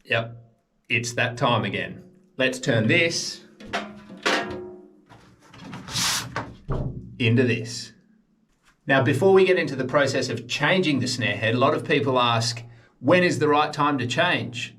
Yep, it's that time again. Let's turn this into this. Now, before we get into the process of changing the snare head, a lot of people ask, when is the right time to change?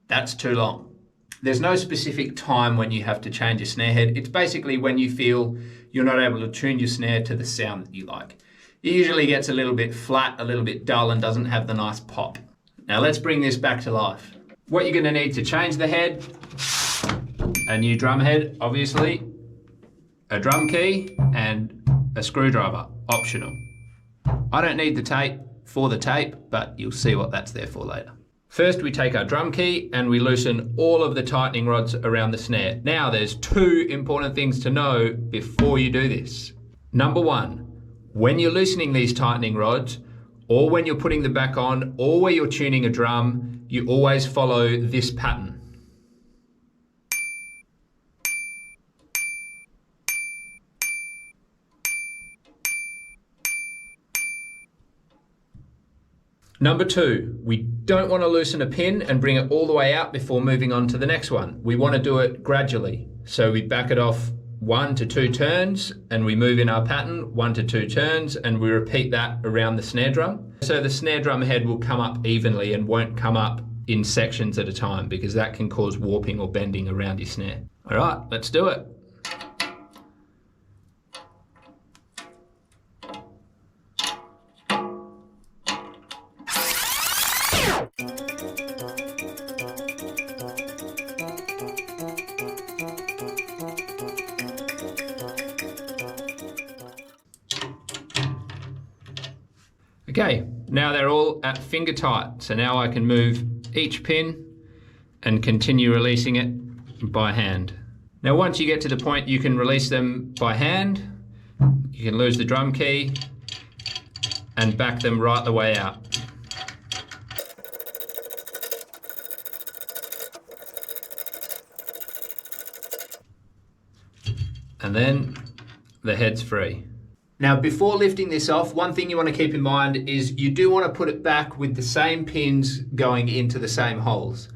That's too long. There's no specific time when you have to change a snare head. It's basically when you feel you're not able to tune your snare to the sound that you like. It usually gets a little bit flat, a little bit dull, and doesn't have the nice pop. Now let's bring this back to life. What you're going to need to change the head, a new drum head, obviously, a drum key, and a screwdriver, optional. I don't need the tape for the tape, but you'll see what that's there for later. First, we take our drum key and we loosen all of the tightening rods around the snare. Now, there's two important things to know before you do this. Number one, when you're loosening these tightening rods, or when you're putting them back on, or where you're tuning a drum, you always follow this pattern. Number two, we don't want to loosen a pin and bring it all the way out before moving on to the next one. We want to do it gradually. So we back it off 1 to 2 turns and we move in our pattern 1 to 2 turns and we repeat that around the snare drum. So the snare drum head will come up evenly and won't come up in sections at a time because that can cause warping or bending around your snare. All right, let's do it. Okay, now they're all at finger tight, so now I can move each pin and continue releasing it by hand. Now once you get to the point you can release them by hand, you can lose the drum key and back them right the way out. And then the head's free. Now, before lifting this off, one thing you want to keep in mind is you do want to put it back with the same pins going into the same holes.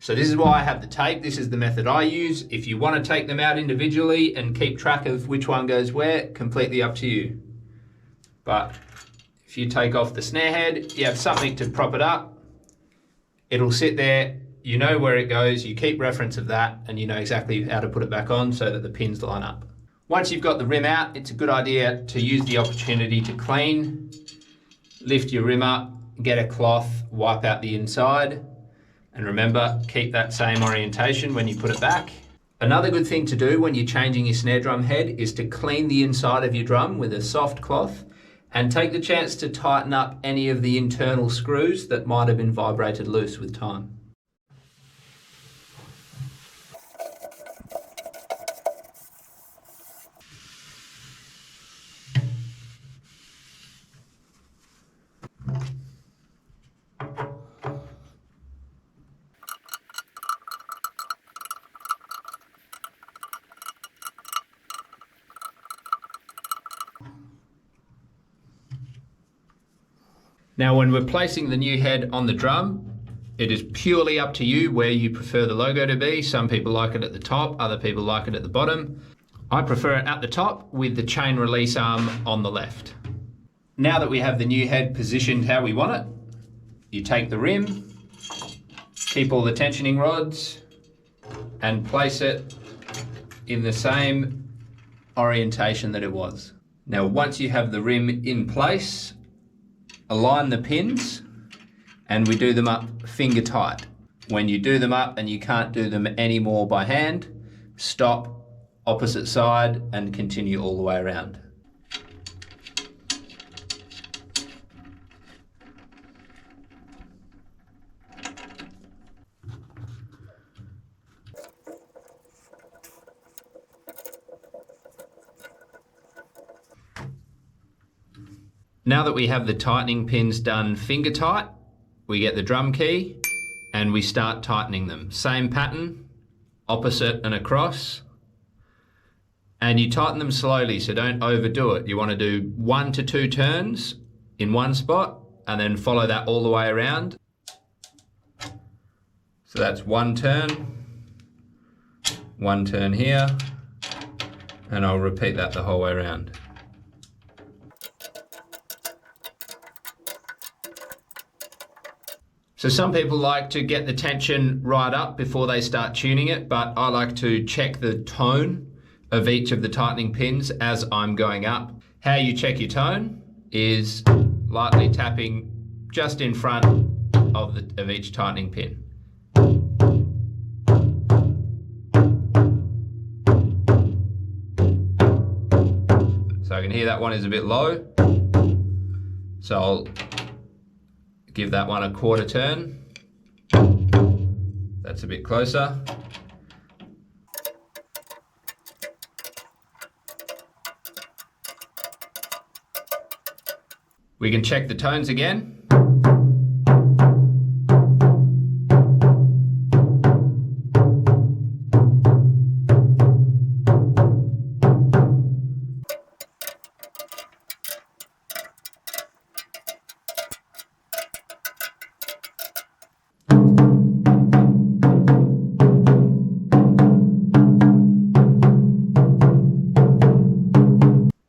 So this is why I have the tape. This is the method I use. If you want to take them out individually and keep track of which one goes where, completely up to you. But if you take off the snare head, you have something to prop it up. It'll sit there, you know where it goes, you keep reference of that, and you know exactly how to put it back on so that the pins line up. Once you've got the rim out, it's a good idea to use the opportunity to clean, lift your rim up, get a cloth, wipe out the inside, and remember, keep that same orientation when you put it back. Another good thing to do when you're changing your snare drum head is to clean the inside of your drum with a soft cloth and take the chance to tighten up any of the internal screws that might have been vibrated loose with time. Now, when we're placing the new head on the drum, it is purely up to you where you prefer the logo to be. Some people like it at the top, other people like it at the bottom. I prefer it at the top with the chain release arm on the left. Now that we have the new head positioned how we want it, you take the rim, keep all the tensioning rods, and place it in the same orientation that it was. Now, once you have the rim in place, align the pins and we do them up finger tight. When you do them up and you can't do them anymore by hand, stop, opposite side, and continue all the way around. Now that we have the tightening pins done finger tight, we get the drum key and we start tightening them. Same pattern, opposite and across. And you tighten them slowly, so don't overdo it. You want to do 1 to 2 turns in one spot and then follow that all the way around. So that's one turn here, and I'll repeat that the whole way around. So some people like to get the tension right up before they start tuning it, but I like to check the tone of each of the tightening pins as I'm going up. How you check your tone is lightly tapping just in front of each tightening pin. So I can hear that one is a bit low. So I'll give that one a quarter turn. That's a bit closer. We can check the tones again.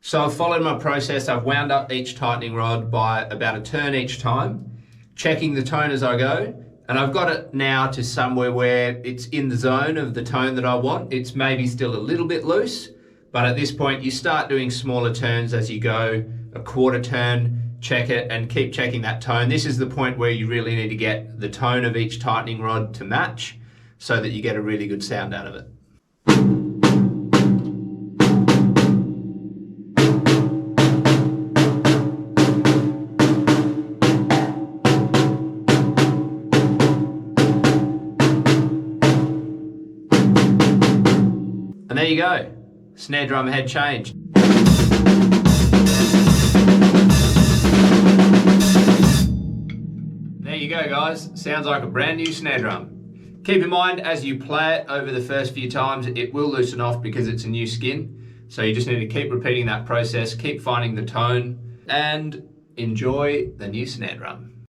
So I've followed my process. I've wound up each tightening rod by about a turn each time, checking the tone as I go, and I've got it now to somewhere where it's in the zone of the tone that I want. It's maybe still a little bit loose, but at this point you start doing smaller turns as you go, a quarter turn, check it and keep checking that tone. This is the point where you really need to get the tone of each tightening rod to match so that you get a really good sound out of it. And there you go, snare drum head changed. There you go guys, sounds like a brand new snare drum. Keep in mind as you play it over the first few times, it will loosen off because it's a new skin. So you just need to keep repeating that process, keep finding the tone, and enjoy the new snare drum.